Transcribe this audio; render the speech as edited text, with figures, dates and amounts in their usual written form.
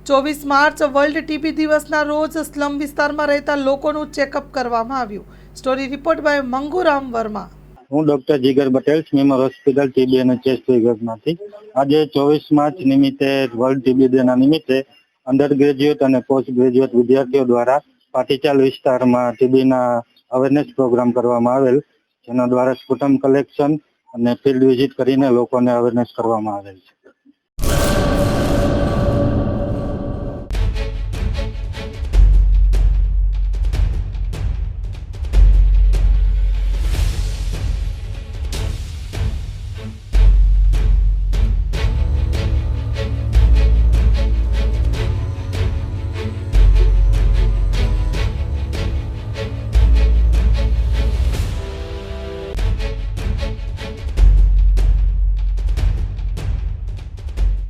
24 March world TB દિવસના રોજ slum વિસ્તારમાં રહેતા લોકોનું ચેકઅપ કરવામાં આવ્યું. Story report by Manguram Verma. હું doctor Jigar Patel, SMIMER hospital TB અને ચેસ્ટ વિભાગમાંથી. આજે 24 માર્ચ નિમિત્તે વર્લ્ડ ટીબી ડેના નિમિત્તે અંડર ગ્રેજ્યુએટ અને પોસ્ટ ગ્રેજ્યુએટ વિદ્યાર્થીઓ દ્વારા પાટીચાલ વિસ્તારમાં ટીબીના અવેરનેસ પ્રોગ્રામ કરવામાં આવેલ, જેના દ્વારા સ્પુટમ કલેક્શન અને ફિલ્ડ વિઝિટ કરીને લોકોને અવેરનેસ કરવામાં આવેલ છે.